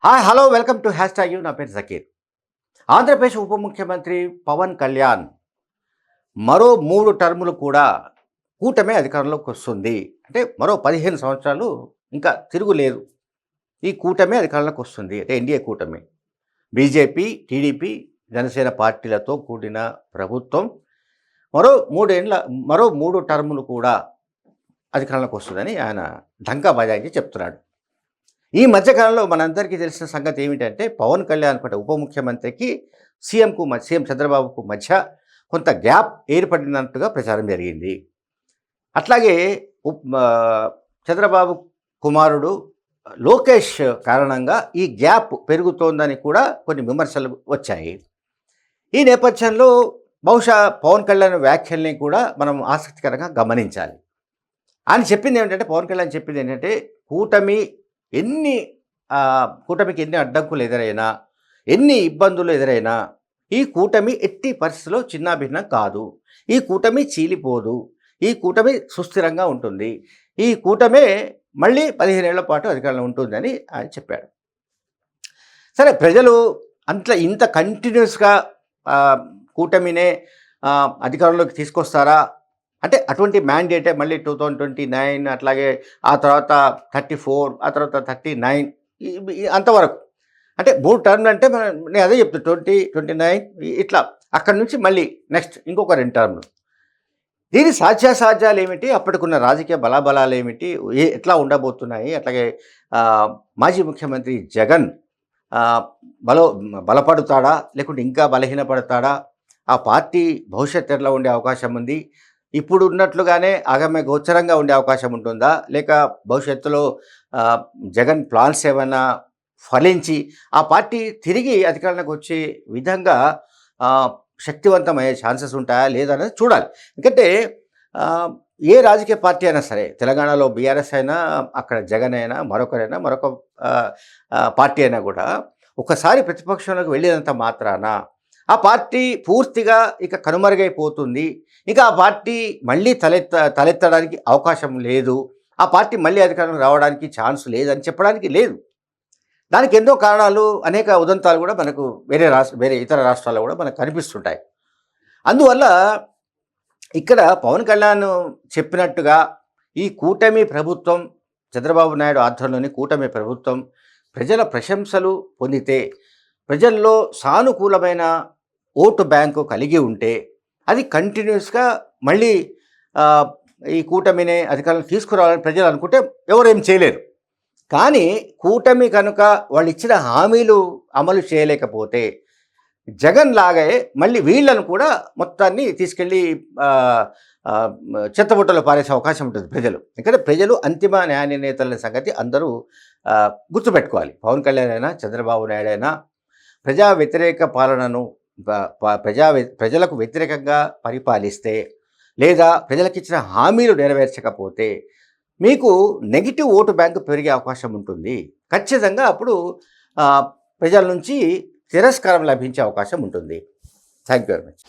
Hi hello welcome to hash tag you. నా పేరు జకీర్. ఆంధ్రప్రదేశ్ ఉప ముఖ్యమంత్రి పవన్ కళ్యాణ్ మరో 3 టర్ములు కూడా కూటమి అధికారంలోకి వస్తుంది. అంటే మరో 15 సంవత్సరాలు ఇంకా తిరుగులేదు. ఈ కూటమి అధికారంలోకి వస్తుంది. అంటే ఎన్డీఏ కూటమి బీజేపీ, టీడీపీ, జనసేన పార్టీలతో కూడిన ప్రభుత్వం మరో 3 టర్ములు కూడా అధికారంలోకి వస్తుందని ఆయన ఢంకా బజాయించి చెప్తున్నాడు. ఈ మధ్యకాలంలో మనందరికీ తెలిసిన సంగతి ఏమిటంటే పవన్ కళ్యాణ్ ఉప ముఖ్యమంత్రికి సీఎం చంద్రబాబుకు మధ్య కొంత గ్యాప్ ఏర్పడినట్టుగా ప్రచారం జరిగింది. అట్లాగే చంద్రబాబు కుమారుడు లోకేష్ కారణంగా ఈ గ్యాప్ పెరుగుతోందని కూడా కొన్ని విమర్శలు వచ్చాయి. ఈ నేపథ్యంలో బహుశా పవన్ కళ్యాణ్ వ్యాఖ్యల్ని కూడా మనం ఆసక్తికరంగా గమనించాలి. పవన్ కళ్యాణ్ చెప్పింది ఏంటంటే కూటమికి ఎన్ని అడ్డంకులు ఎదురైనా, ఎన్ని ఇబ్బందులు ఎదురైనా ఈ కూటమి ఎట్టి పరిస్థితుల్లో చిన్నాభిన్నం కాదు. ఈ కూటమి చీలిపోదు. ఈ కూటమి సుస్థిరంగా ఉంటుంది. ఈ కూటమే మళ్ళీ 15 ఏళ్ల పాటు అధికారంలో ఉంటుందని ఆయన చెప్పాడు. సరే, ప్రజలు ఇంత కంటిన్యూస్గా కూటమినే అధికారంలోకి తీసుకొస్తారా అంటే అటువంటి మ్యాండేటే మళ్ళీ 2029, అట్లాగే ఆ తర్వాత 34, ఆ తర్వాత 39 అంతవరకు. అంటే 3 టర్మ్లు అంటే నేను అదే చెప్తాను, 2029 ఇట్లా అక్కడి నుంచి మళ్ళీ నెక్స్ట్ ఇంకొక 2 టర్మ్లు. దీని సాధ్యాసాధ్యాలు ఏమిటి, అప్పటికున్న రాజకీయ బలాబలాలు ఏమిటి, ఎట్లా ఉండబోతున్నాయి, అట్లాగే మాజీ ముఖ్యమంత్రి జగన్ బలపడతాడా లేకుంటే ఇంకా బలహీనపడతాడా, ఆ పార్టీ భవిష్యత్తు ఎట్లా ఉండే అవకాశం ఉంది, ఇప్పుడు ఉన్నట్లుగానే ఆగమ్య గోచరంగా ఉండే అవకాశం ఉంటుందా, లేక భవిష్యత్తులో జగన్ ప్లాన్స్ ఏమైనా ఫలించి ఆ పార్టీ తిరిగి అధికారంలోకి వచ్చే విధంగా శక్తివంతమయ్యే ఛాన్సెస్ ఉంటాయా లేదా అనేది చూడాలి. ఎందుకంటే ఏ రాజకీయ పార్టీ అయినా సరే, తెలంగాణలో బీఆర్ఎస్ అయినా, అక్కడ జగన్ అయినా, మరొక పార్టీ అయినా కూడా ఒకసారి ప్రతిపక్షంలోకి వెళ్ళినంత మాత్రాన ఆ పార్టీ పూర్తిగా ఇక కనుమరుగైపోతుంది, ఇక ఆ పార్టీ మళ్ళీ తలెత్తడానికి అవకాశం లేదు, ఆ పార్టీ మళ్ళీ అధికారం రావడానికి ఛాన్స్ లేదని చెప్పడానికి లేదు. దానికి ఎన్నో కారణాలు, అనేక ఉదంతాలు కూడా మనకు వేరే ఇతర రాష్ట్రాల్లో కూడా మనకు కనిపిస్తుంటాయి. అందువల్ల ఇక్కడ పవన్ కళ్యాణ్ చెప్పినట్టుగా ఈ కూటమి ప్రభుత్వం, చంద్రబాబు నాయుడు ఆధ్వర్యంలోని కూటమి ప్రభుత్వం ప్రజల ప్రశంసలు పొందితే, ప్రజల్లో సానుకూలమైన ఓటు బ్యాంకు కలిగి ఉంటే, అది కంటిన్యూస్గా మళ్ళీ ఈ కూటమినే అధికారంలో తీసుకురావాలని ప్రజలు అనుకుంటే ఎవరేం చేయలేరు. కానీ కూటమి కనుక వాళ్ళు ఇచ్చిన హామీలు అమలు చేయలేకపోతే జగన్ లాగే మళ్ళీ వీళ్ళను కూడా మొత్తాన్ని తీసుకెళ్ళి చెత్తబుట్టలో పారేసే అవకాశం ఉంటుంది ప్రజలు. ఎందుకంటే ప్రజలు అంతిమ న్యాయ నిర్ణేతల సంగతి అందరూ గుర్తుపెట్టుకోవాలి. పవన్ కళ్యాణ్ అయినా, చంద్రబాబు నాయుడు అయినా ప్రజా వ్యతిరేక పాలనను ప్రజలకు వ్యతిరేకంగా పరిపాలిస్తే, లేదా ప్రజలకు ఇచ్చిన హామీలు నెరవేర్చకపోతే మీకు నెగిటివ్ ఓటు బ్యాంకు పెరిగే అవకాశం ఉంటుంది. ఖచ్చితంగా అప్పుడు ప్రజల నుంచి తిరస్కారం లభించే అవకాశం ఉంటుంది. Thank you very much.